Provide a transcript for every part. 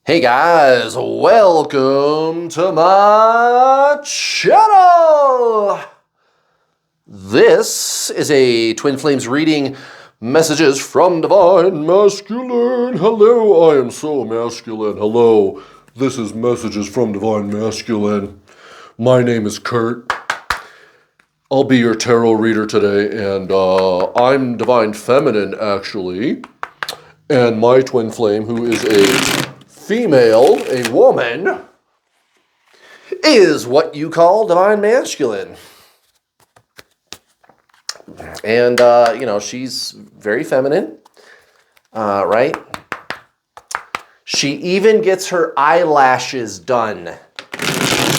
Hey guys, welcome to my channel! This is a Twin Flames reading, messages from Divine Masculine. Hello, I am so masculine. Hello, this is messages from Divine Masculine. My name is Kurt. I'll be your tarot reader today, and I'm Divine Feminine, actually. And my twin flame, who is a female, a woman, is what you call Divine Masculine. And, you know, she's very feminine, right? She even gets her eyelashes done.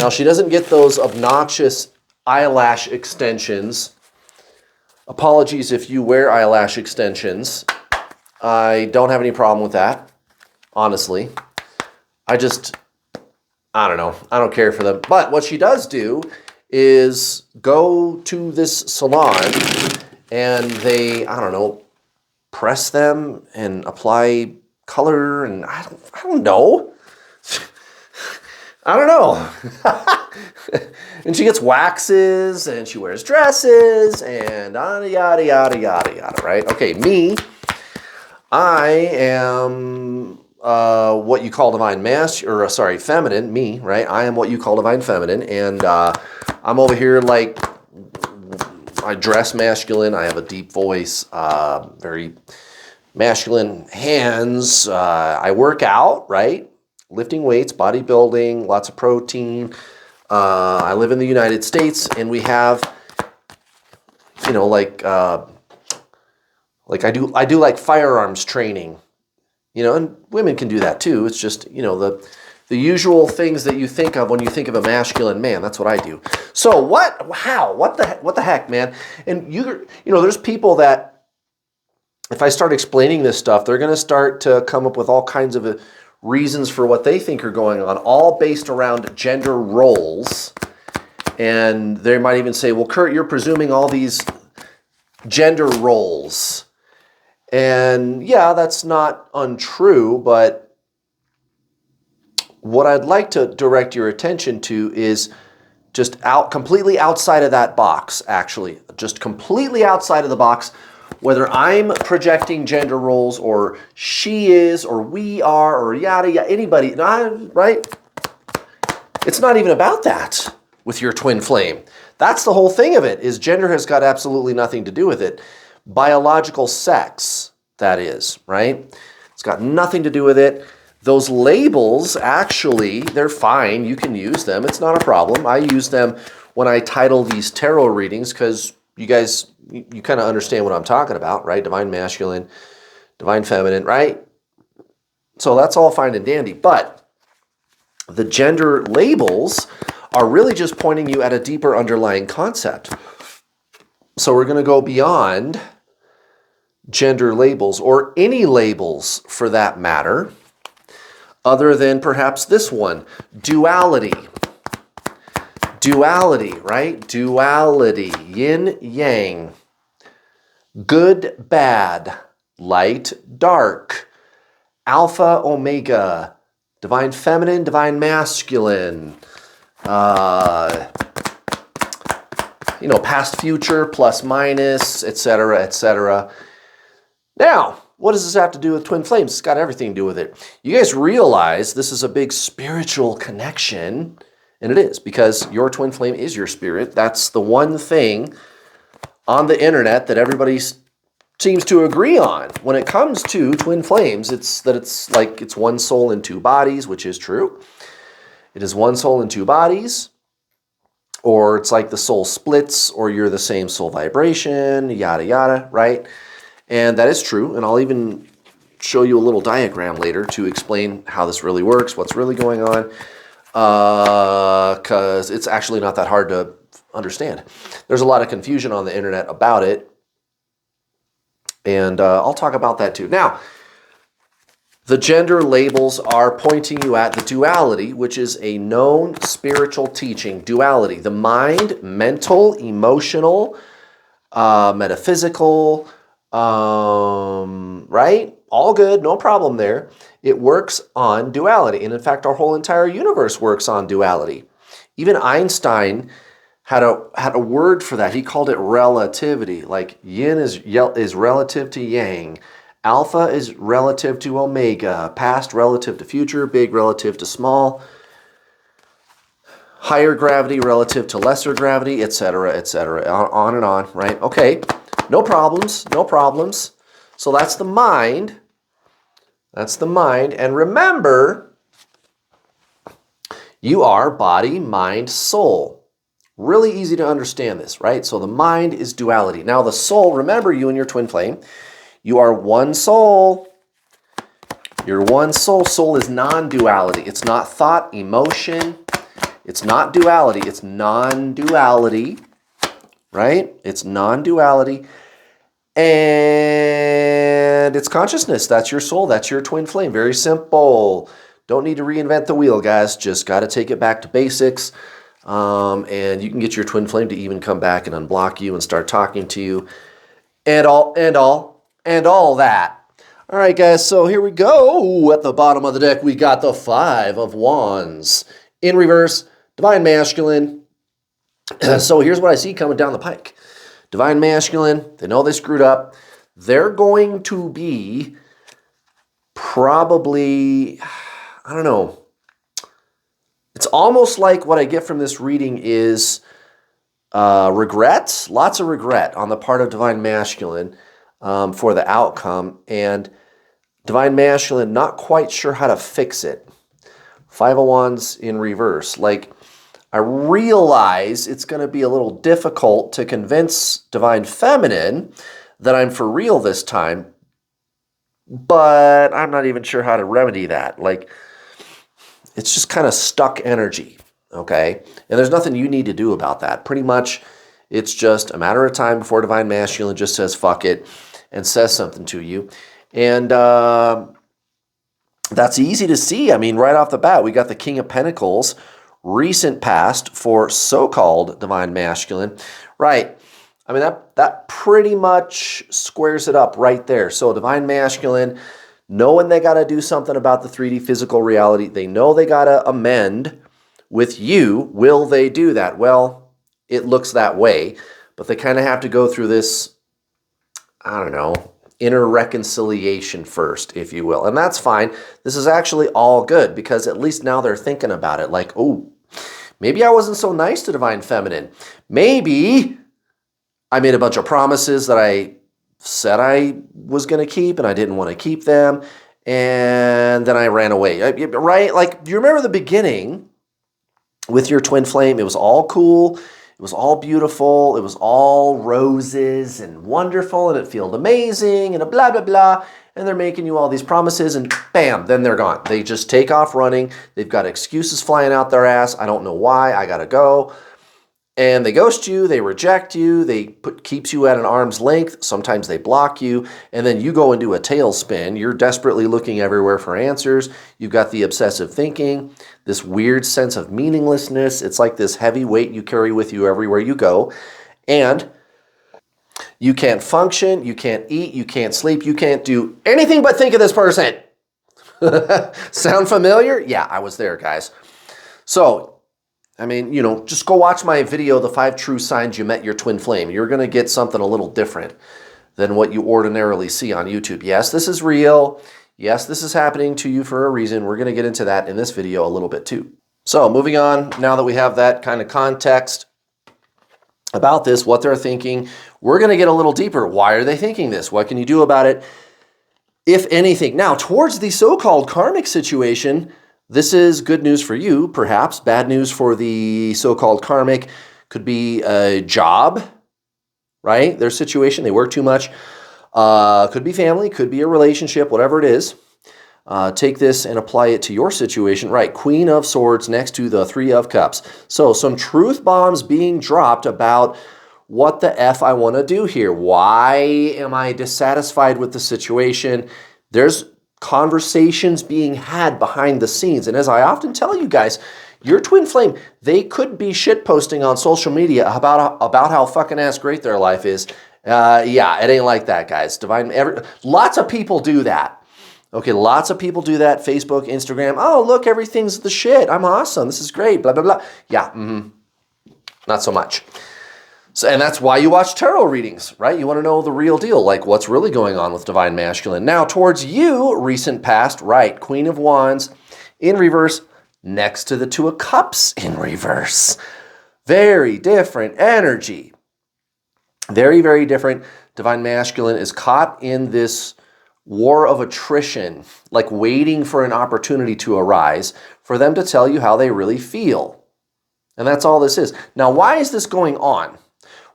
Now, she doesn't get those obnoxious eyelash extensions. Apologies if you wear eyelash extensions. I don't have any problem with that, honestly. I don't know. I don't care for them. But what she does do is go to this salon and they, I don't know, press them and apply color and I don't know. I don't know. And she gets waxes and she wears dresses and yada, yada, yada, yada, yada, right? Okay, me, I am what you call divine feminine, me, right? I am what you call divine feminine, and I'm over here like, I dress masculine, I have a deep voice, very masculine hands, I work out, right? Lifting weights, bodybuilding, lots of protein. I live in the United States, and we have, you know, like I do like firearms training, you know, and women can do that too. It's just, you know, the usual things that you think of when you think of a masculine man. That's what I do. So what the heck, man? And you know, there's people that if I start explaining this stuff, they're going to start to come up with all kinds of reasons for what they think are going on, all based around gender roles. And they might even say, well, Kurt, you're presuming all these gender roles. And yeah, that's not untrue, but what I'd like to direct your attention to is just completely outside of that box, actually. Just completely outside of the box, whether I'm projecting gender roles or she is or we are or yada, yada, anybody, right? It's not even about that with your twin flame. That's the whole thing of it, is gender has got absolutely nothing to do with it. Biological sex, that is, right? It's got nothing to do with it. Those labels, actually, they're fine. You can use them. It's not a problem. I use them when I title these tarot readings because you guys, you kind of understand what I'm talking about, right? Divine masculine, divine feminine, right? So that's all fine and dandy. But the gender labels are really just pointing you at a deeper underlying concept. So we're going to go beyond gender labels, or any labels for that matter, other than perhaps this one, duality. Duality, right? Duality, yin, yang, good, bad, light, dark, alpha, omega, divine feminine, divine masculine, you know, past, future, plus, minus, etc., etc. Now, what does this have to do with twin flames? It's got everything to do with it. You guys realize this is a big spiritual connection, and it is, because your twin flame is your spirit. That's the one thing on the internet that everybody seems to agree on. When it comes to twin flames, it's that it's like it's one soul in two bodies, which is true. It is one soul in two bodies, or it's like the soul splits, or you're the same soul vibration, yada, yada, right? And that is true, and I'll even show you a little diagram later to explain how this really works, what's really going on, because it's actually not that hard to understand. There's a lot of confusion on the internet about it, and I'll talk about that too. Now, the gender labels are pointing you at the duality, which is a known spiritual teaching. Duality, the mind, mental, emotional, metaphysical, right? all good, no problem there. It works on duality. And in fact, our whole entire universe works on duality. Even Einstein had a word for that. He called it relativity. Like yin is relative to yang. Alpha is relative to omega. Past relative to future. Big relative to small. Higher gravity relative to lesser gravity, etc., etc. On and on, right? Okay, no problems, no problems. So that's the mind. That's the mind. And remember, you are body, mind, soul. Really easy to understand this, right? So the mind is duality. Now the soul, remember you and your twin flame, you are one soul. You're one soul. Soul is non-duality. It's not thought, emotion. It's not duality. It's non-duality, right? It's non-duality. And it's consciousness. That's your soul. That's your twin flame. Very simple. Don't need to reinvent the wheel, guys. Just got to take it back to basics. And you can get your twin flame to even come back and unblock you and start talking to you. And all that. All right, guys. So here we go. At the bottom of the deck, we got the 5 of Wands. In reverse, Divine Masculine. So here's what I see coming down the pike. Divine Masculine, they know they screwed up. They're going to be probably, I don't know. It's almost like what I get from this reading is regret, lots of regret on the part of Divine Masculine for the outcome. And Divine Masculine, not quite sure how to fix it. 5 of Wands in reverse. Like, I realize it's going to be a little difficult to convince Divine Feminine that I'm for real this time, but I'm not even sure how to remedy that. Like, it's just kind of stuck energy, okay? And there's nothing you need to do about that. Pretty much, it's just a matter of time before Divine Masculine just says fuck it and says something to you. And that's easy to see. I mean, right off the bat, we got the King of Pentacles, recent past for so-called Divine Masculine. Right. I mean, that pretty much squares it up right there. So Divine Masculine, knowing they got to do something about the 3D physical reality, they know they got to amend with you. Will they do that? Well, it looks that way, but they kind of have to go through this, I don't know, inner reconciliation first, if you will. And that's fine. This is actually all good because at least now they're thinking about it like, oh, maybe I wasn't so nice to Divine Feminine. Maybe I made a bunch of promises that I said I was going to keep and I didn't want to keep them. And then I ran away, right? Like, do you remember the beginning with your twin flame? It was all cool. It was all beautiful. It was all roses and wonderful, and it felt amazing, and a blah, blah, blah. And they're making you all these promises, and bam, then they're gone. They just take off running. They've got excuses flying out their ass. I don't know why. I got to go. And they ghost you. They reject you. They keeps you at an arm's length. Sometimes they block you. And then you go into a tailspin. You're desperately looking everywhere for answers. You've got the obsessive thinking, this weird sense of meaninglessness. It's like this heavy weight you carry with you everywhere you go. And you can't function. You can't eat. You can't sleep. You can't do anything but think of this person. Sound familiar? Yeah, I was there, guys. So, I mean, you know, just go watch my video, The 5 True Signs You Met Your Twin Flame. You're going to get something a little different than what you ordinarily see on YouTube. Yes, this is real. Yes, this is happening to you for a reason. We're going to get into that in this video a little bit too. So moving on, now that we have that kind of context about this, what they're thinking, we're going to get a little deeper. Why are they thinking this? What can you do about it, if anything? Now, towards the so-called karmic situation, this is good news for you, perhaps. Bad news for the so-called karmic. Could be a job, right? Their situation, they work too much. Could be family, could be a relationship, whatever it is. Take this and apply it to your situation. Right, Queen of Swords next to the 3 of Cups. So some truth bombs being dropped about what the F I want to do here. Why am I dissatisfied with the situation? There's conversations being had behind the scenes. And as I often tell you guys, your twin flame, they could be shitposting on social media about how fucking ass great their life is. Yeah, it ain't like that, guys. Lots of people do that. Okay, lots of people do that. Facebook, Instagram. Oh, look, everything's the shit. I'm awesome. This is great. Blah, blah, blah. Yeah, not so much. So, and that's why you watch tarot readings, right? You want to know the real deal, like what's really going on with Divine Masculine. Now, towards you, recent past, right, Queen of Wands in reverse, next to the Two of Cups in reverse. Very different energy. Very, very different. Divine Masculine is caught in this war of attrition, like waiting for an opportunity to arise for them to tell you how they really feel. And that's all this is. Now, why is this going on?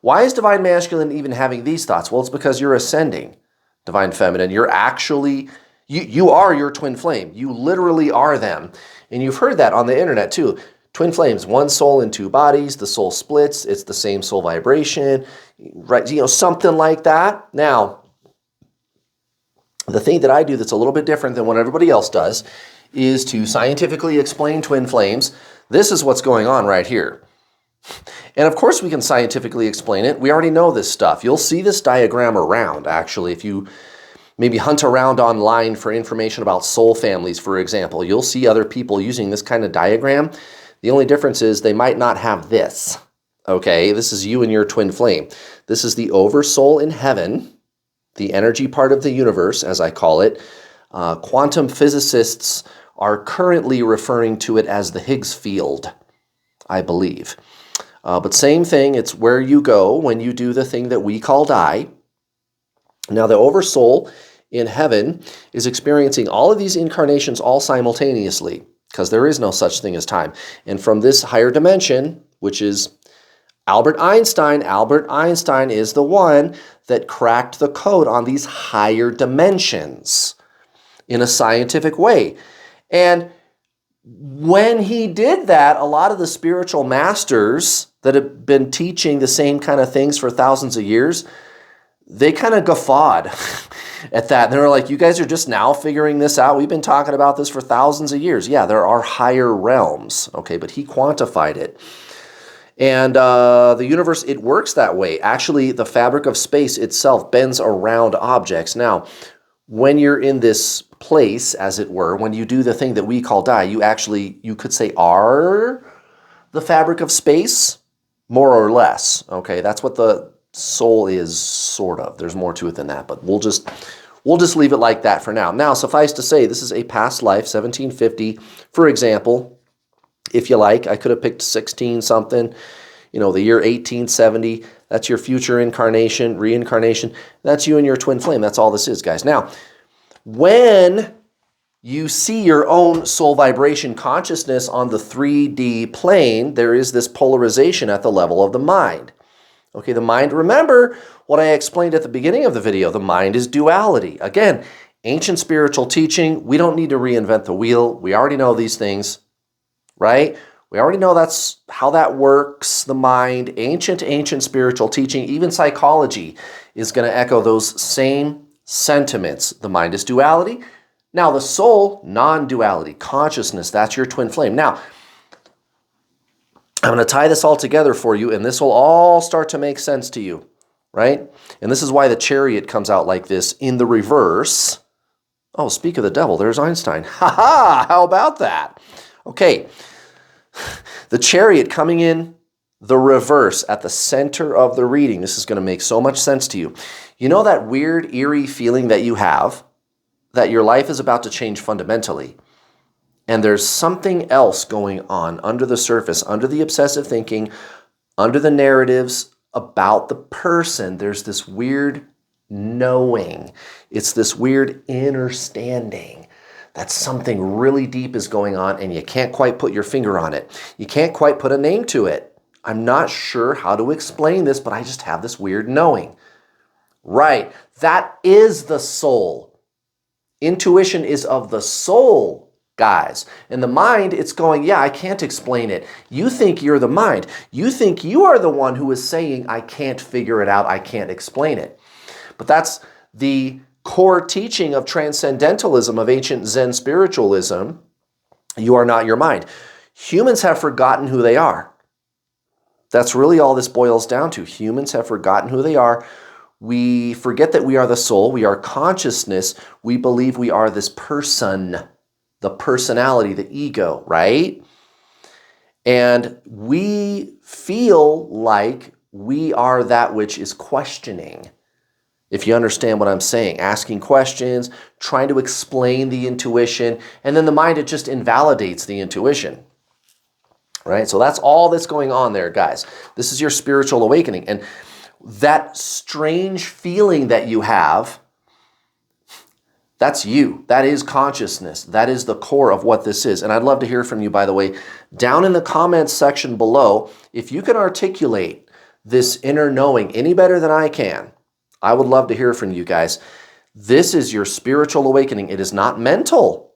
Why is Divine Masculine even having these thoughts? Well, it's because you're ascending, Divine Feminine. You're actually, you are your twin flame. You literally are them. And you've heard that on the internet too. Twin flames, one soul in two bodies. The soul splits. It's the same soul vibration, right? You know, something like that. Now, the thing that I do that's a little bit different than what everybody else does is to scientifically explain twin flames. This is what's going on right here. And of course we can scientifically explain it. We already know this stuff. You'll see this diagram around, actually, if you maybe hunt around online for information about soul families, for example. You'll see other people using this kind of diagram. The only difference is they might not have this. Okay, this is you and your twin flame. This is the oversoul in heaven, the energy part of the universe, as I call it. Quantum physicists are currently referring to it as the Higgs field, I believe. But same thing, it's where you go when you do the thing that we call die. Now, the oversoul in heaven is experiencing all of these incarnations all simultaneously, because there is no such thing as time. And from this higher dimension, which is Albert Einstein is the one that cracked the code on these higher dimensions in a scientific way. And when he did that, a lot of the spiritual masters that have been teaching the same kind of things for thousands of years, they kind of guffawed at that. And they were like, you guys are just now figuring this out? We've been talking about this for thousands of years. Yeah, there are higher realms, okay, but he quantified it. And the universe, it works that way. Actually, the fabric of space itself bends around objects. Now, when you're in this place, as it were, when you do the thing that we call die, you could say are the fabric of space, more or less. Okay, that's what the soul is, sort of. There's more to it than that, but we'll just leave it like that for now. Now, suffice to say, this is a past life, 1750, for example. If you like, I could have picked 16 something, you know, the year 1870. That's your future incarnation, reincarnation. That's you and your twin flame. That's all this is, guys. Now, when you see your own soul vibration consciousness on the 3D plane, there is this polarization at the level of the mind. Okay, the mind, remember what I explained at the beginning of the video. The mind is duality. Again, ancient spiritual teaching, we don't need to reinvent the wheel. We already know these things, right? We already know that's how that works, the mind. Ancient spiritual teaching, even psychology, is going to echo those same sentiments. The mind is duality. Now, the soul, non-duality, consciousness, that's your twin flame. Now, I'm going to tie this all together for you, and this will all start to make sense to you, right? And this is why the Chariot comes out like this in the reverse. Oh, speak of the devil, there's Einstein. Ha-ha! How about that? Okay, the Chariot coming in the reverse at the center of the reading. This is going to make so much sense to you. You know that weird, eerie feeling that you have that your life is about to change fundamentally, and there's something else going on under the surface, under the obsessive thinking, under the narratives about the person. There's this weird knowing. It's this weird understanding that something really deep is going on, and you can't quite put your finger on it. You can't quite put a name to it. I'm not sure how to explain this, but I just have this weird knowing. Right, that is the soul. Intuition is of the soul, guys. In the mind, it's going, yeah, I can't explain it. You think you're the mind. You think you are the one who is saying, I can't figure it out, I can't explain it. But that's the core teaching of transcendentalism, of ancient Zen spiritualism. You are not your mind. Humans have forgotten who they are. That's really all this boils down to. Humans have forgotten who they are. We forget that we are the soul. We are consciousness. We believe we are this person, the personality, the ego, right? And we feel like we are that which is questioning. If you understand what I'm saying, asking questions, trying to explain the intuition, and then the mind, it just invalidates the intuition, right? So that's all that's going on there, guys. This is your spiritual awakening. And that strange feeling that you have, that's you. That is consciousness. That is the core of what this is. And I'd love to hear from you, by the way, down in the comments section below. If you can articulate this inner knowing any better than I can, I would love to hear from you guys. This is your spiritual awakening. It is not mental.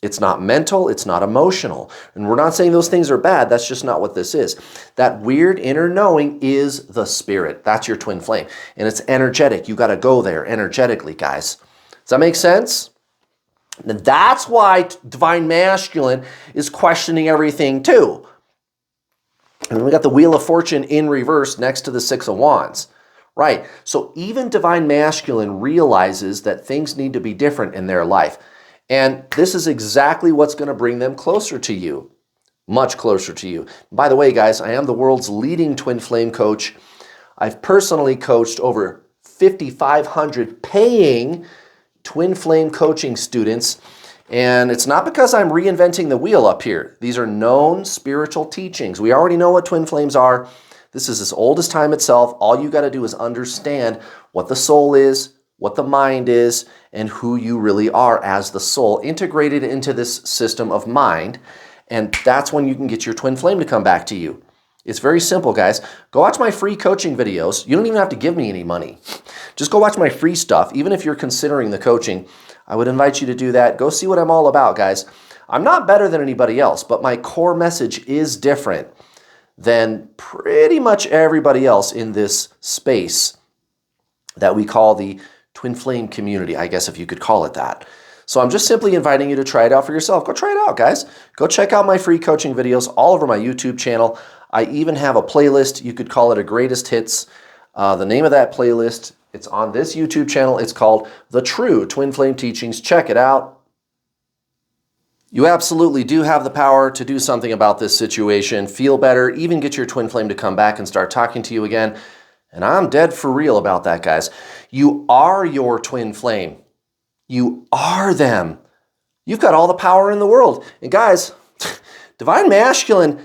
It's not mental. It's not emotional. And we're not saying those things are bad. That's just not what this is. That weird inner knowing is the spirit. That's your twin flame. And it's energetic. You got to go there energetically, guys. Does that make sense? And that's why divine masculine is questioning everything too. And we got the Wheel of Fortune in reverse next to the Six of Wands. Right. So even divine masculine realizes that things need to be different in their life. And this is exactly what's going to bring them closer to you, much closer to you. By the way, guys, I am the world's leading twin flame coach. I've personally coached over 5,500 paying twin flame coaching students. And it's not because I'm reinventing the wheel up here. These are known spiritual teachings. We already know what twin flames are. This is as old as time itself. All you got to do is understand what the soul is, what the mind is, and who you really are as the soul integrated into this system of mind. And that's when you can get your twin flame to come back to you. It's very simple, guys. Go watch my free coaching videos. You don't even have to give me any money. Just go watch my free stuff. Even if you're considering the coaching, I would invite you to do that. Go see what I'm all about, guys. I'm not better than anybody else, but my core message is different than pretty much everybody else in this space that we call the twin flame community, I guess if you could call it that. So I'm just simply inviting you to try it out for yourself. Go try it out, guys. Go check out my free coaching videos all over my YouTube channel. I even have a playlist. You could call it a greatest hits. The name of that playlist, it's on this YouTube channel. It's called The True Twin Flame Teachings. Check it out. You absolutely do have the power to do something about this situation, feel better, even get your twin flame to come back and start talking to you again. And I'm dead for real about that, guys. You are your twin flame. You are them. You've got all the power in the world. And guys, divine masculine,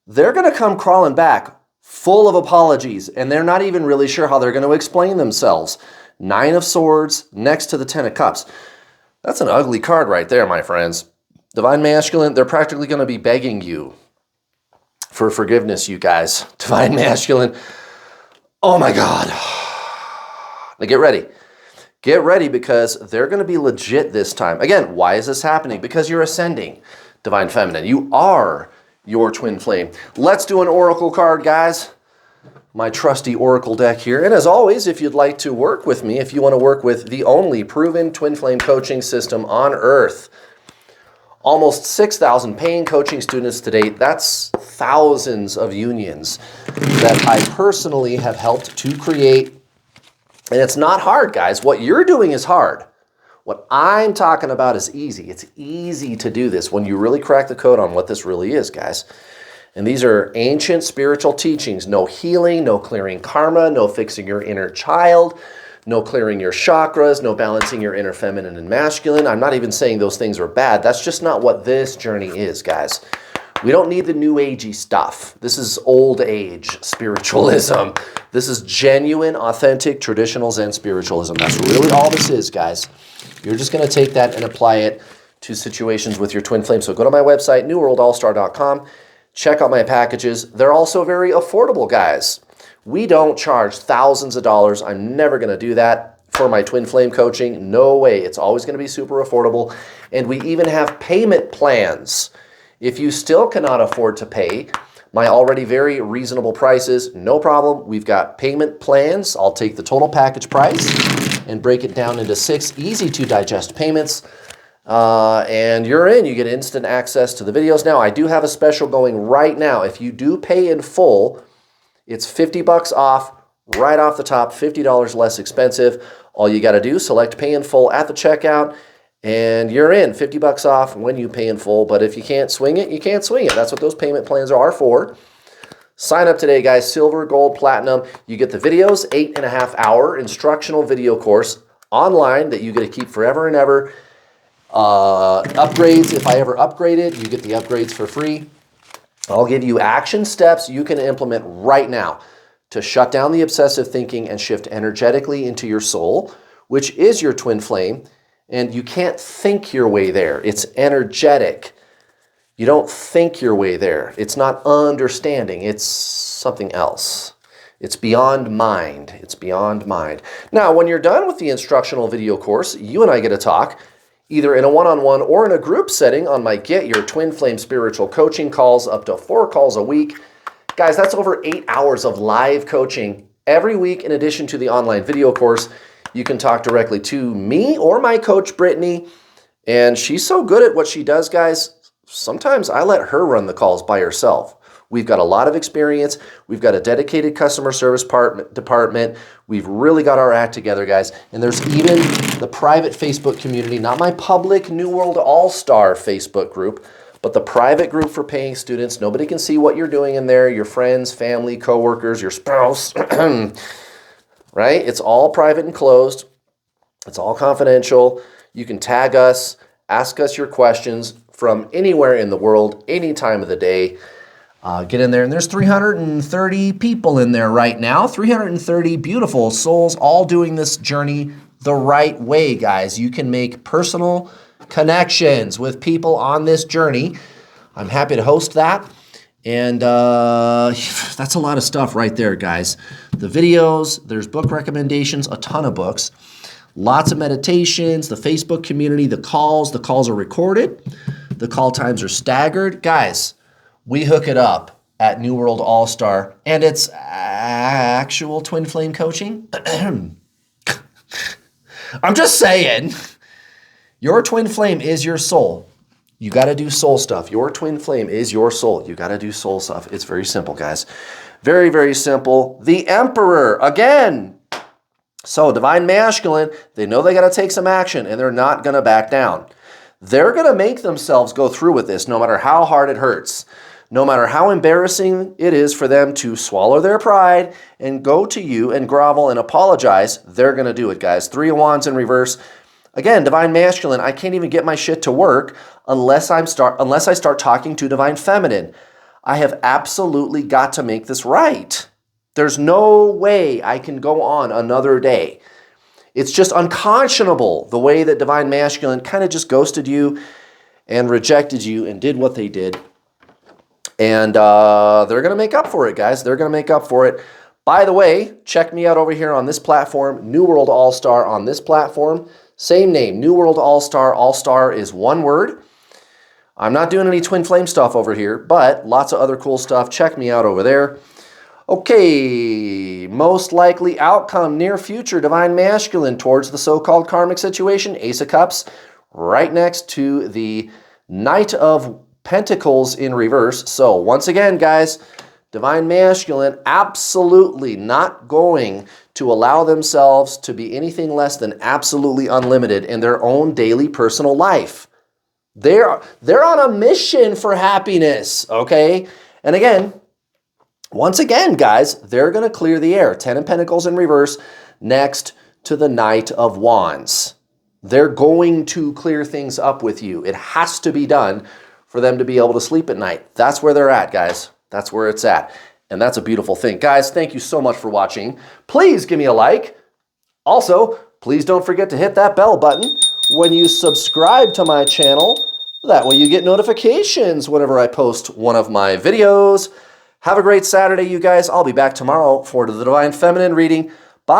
they're going to come crawling back full of apologies, and they're not even really sure how they're going to explain themselves. 9 of Swords next to the 10 of Cups. That's an ugly card right there, my friends. Divine masculine, they're practically going to be begging you for forgiveness, you guys. Divine masculine, oh my God. Now get ready. Get ready because they're going to be legit this time. Again, why is this happening? Because you're ascending, divine feminine. You are your twin flame. Let's do an oracle card, guys. My trusty oracle deck here. And as always, if you'd like to work with me, if you want to work with the only proven twin flame coaching system on earth, almost 6,000 paying coaching students to date. That's thousands of unions that I personally have helped to create. And it's not hard, guys. What you're doing is hard. What I'm talking about is easy. It's easy to do this when you really crack the code on what this really is, guys. And these are ancient spiritual teachings. No healing, no clearing karma, no fixing your inner child, no clearing your chakras, no balancing your inner feminine and masculine. I'm not even saying those things are bad. That's just not what this journey is, guys. We don't need the new agey stuff. This is old age spiritualism. This is genuine, authentic, traditional Zen spiritualism. That's really all this is, guys. You're just going to take that and apply it to situations with your twin flame. So go to my website, newworldallstar.com. Check out my packages. They're also very affordable, guys. We don't charge thousands of dollars. I'm never going to do that for my twin flame coaching. No way. It's always going to be super affordable. And we even have payment plans. If you still cannot afford to pay my already very reasonable prices, no problem. We've got payment plans. I'll take the total package price and break it down into 6 easy to digest payments. And you're in. You get instant access to the videos. Now, I do have a special going right now. If you do pay in full, it's $50 off right off the top, $50 less expensive. All you got to do, select pay in full at the checkout, and you're in. 50 bucks off when you pay in full. But if you can't swing it, you can't swing it. That's what those payment plans are for. Sign up today, guys. Silver, gold, platinum. You get the videos, 8.5-hour instructional video course online that you get to keep forever and ever. Upgrades, if I ever upgrade it, you get the upgrades for free. I'll give you action steps you can implement right now to shut down the obsessive thinking and shift energetically into your soul, which is your twin flame. And you can't think your way there. It's energetic. You don't think your way there. It's not understanding. It's something else. It's beyond mind. It's beyond mind. Now, when you're done with the instructional video course, you and I get to talk either in a one-on-one or in a group setting on my Get Your Twin Flame Spiritual Coaching calls, up to 4 calls a week. Guys, that's over 8 hours of live coaching every week in addition to the online video course. You can talk directly to me or my coach, Brittany, and she's so good at what she does, guys. Sometimes I let her run the calls by herself. We've got a lot of experience. We've got a dedicated customer service department. We've really got our act together, guys. And there's even the private Facebook community, not my public New World AllStar Facebook group, but the private group for paying students. Nobody can see what you're doing in there, your friends, family, coworkers, your spouse, right? It's all private and closed. It's all confidential. You can tag us, ask us your questions from anywhere in the world, any time of the day. Get in there, and there's 330 people in there right now, 330 beautiful souls all doing this journey the right way, guys. You can make personal connections with people on this journey. I'm happy to host that, and that's a lot of stuff right there, guys. The videos, there's book recommendations, a ton of books, lots of meditations, the Facebook community, the calls are recorded, the call times are staggered. Guys, we hook it up at New World AllStar, and it's actual twin flame coaching. I'm just saying, your twin flame is your soul. You got to do soul stuff. Your twin flame is your soul. You got to do soul stuff. It's very simple, guys. Very, very simple. The Emperor, again. So Divine Masculine, they know they got to take some action, and they're not going to back down. They're going to make themselves go through with this no matter how hard it hurts. No matter how embarrassing it is for them to swallow their pride and go to you and grovel and apologize, they're going to do it, guys. 3 of Wands in reverse. Again, Divine Masculine, I can't even get my shit to work unless I start talking to Divine Feminine. I have absolutely got to make this right. There's no way I can go on another day. It's just unconscionable the way that Divine Masculine kind of just ghosted you and rejected you and did what they did. And they're going to make up for it, guys. They're going to make up for it. By the way, check me out over here on this platform, New World AllStar on this platform. Same name, New World AllStar. AllStar is one word. I'm not doing any twin flame stuff over here, but lots of other cool stuff. Check me out over there. Okay, most likely outcome, near future, Divine Masculine towards the so-called karmic situation, Ace of Cups, right next to the Knight of Pentacles in reverse. So once again, guys, Divine Masculine absolutely not going to allow themselves to be anything less than absolutely unlimited in their own daily personal life. They're on a mission for happiness, okay? And again, once again, guys, they're going to clear the air. 10 of Pentacles in reverse next to the Knight of Wands. They're going to clear things up with you. It has to be done for them to be able to sleep at night. That's where they're at, guys. That's where it's at. And that's a beautiful thing. Guys, thank you so much for watching. Please give me a like. Also, please don't forget to hit that bell button when you subscribe to my channel. That way you get notifications whenever I post one of my videos. Have a great Saturday, you guys. I'll be back tomorrow for the Divine Feminine reading.